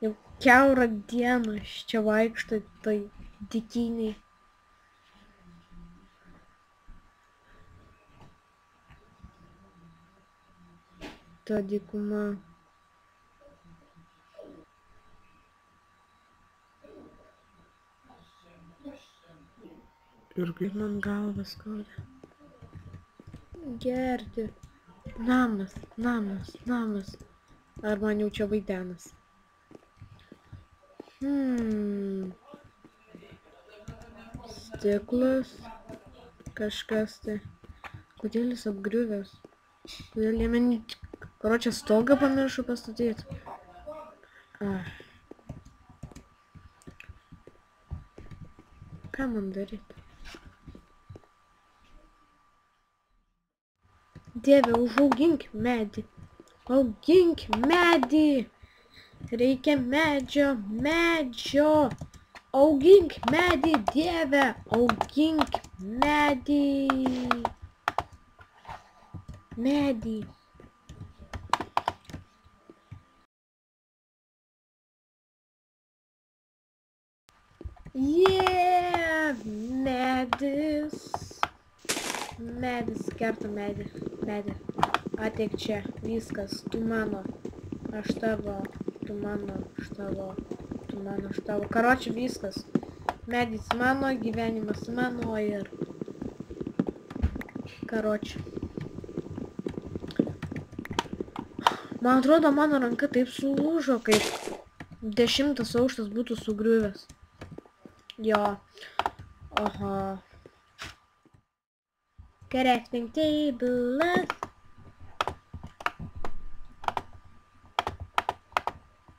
Jau kiaurą dieną aš čia vaikštau toj dykynėj. Ta dykuma. Ir kaip man galvą skauda. Gerti. Namas. Ar man jau čia vaidenas? Stiklas. Kažkas tai. Kodėl jis apgriuvęs? Kodėl jie man... Karočią stogą pamiršo pastatyti. Ką man daryti? Dieve, užaugink medį. Augink medį. Reikia medžio. Augink medį, Dieve. Augink medį. Medis, kerta medį. Ateik čia, viskas, tu mano, aš tavo, tu mano, aš tavo, tu mano, aš tavo. Karočią, viskas. Medis mano, gyvenimas mano ir... Karočią. Man atrodo, mano ranka taip sulūžo, kaip 10 aukštas būtų sugriuvęs. Jo. Aha. Crafting table.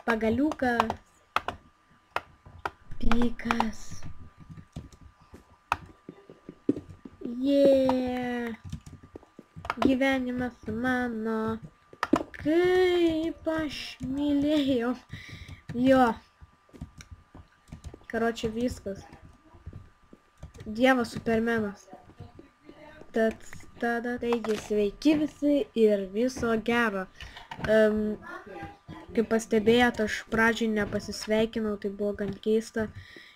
Pagaliukas. Pikas. Gyvenimas mano. Kaip aš mylėjau. Jo. Karočią, viskas. Dievas Supermenas. Taigi, sveiki visi ir viso gero. Kaip pastebėjot, aš pradžiai nepasisveikinau, tai buvo gan keista.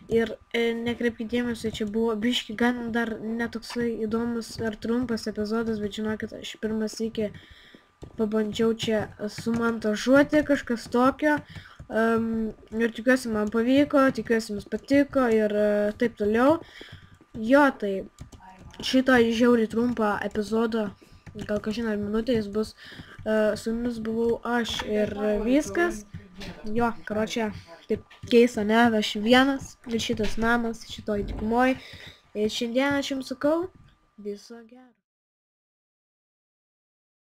Ir nekreipkite dėmesio, čia buvo biški gan dar netoksai įdomus ar trumpas epizodas, bet žinokit, aš pirmas iki pabandžiau čia sumontažuoti kažkas tokio. Ir tikiuosi man pavyko, tikiuosi jums patiko ir taip toliau. Jo, tai šito žiauriai trumpą epizodą, gal kažin ar minutė jis bus, su jumis buvau aš ir viskas. Jo, karočią, taip keista, ne, aš vienas ir šitas namas, šitoj dykumoj. Ir šiandien aš jums sakau, viso gero.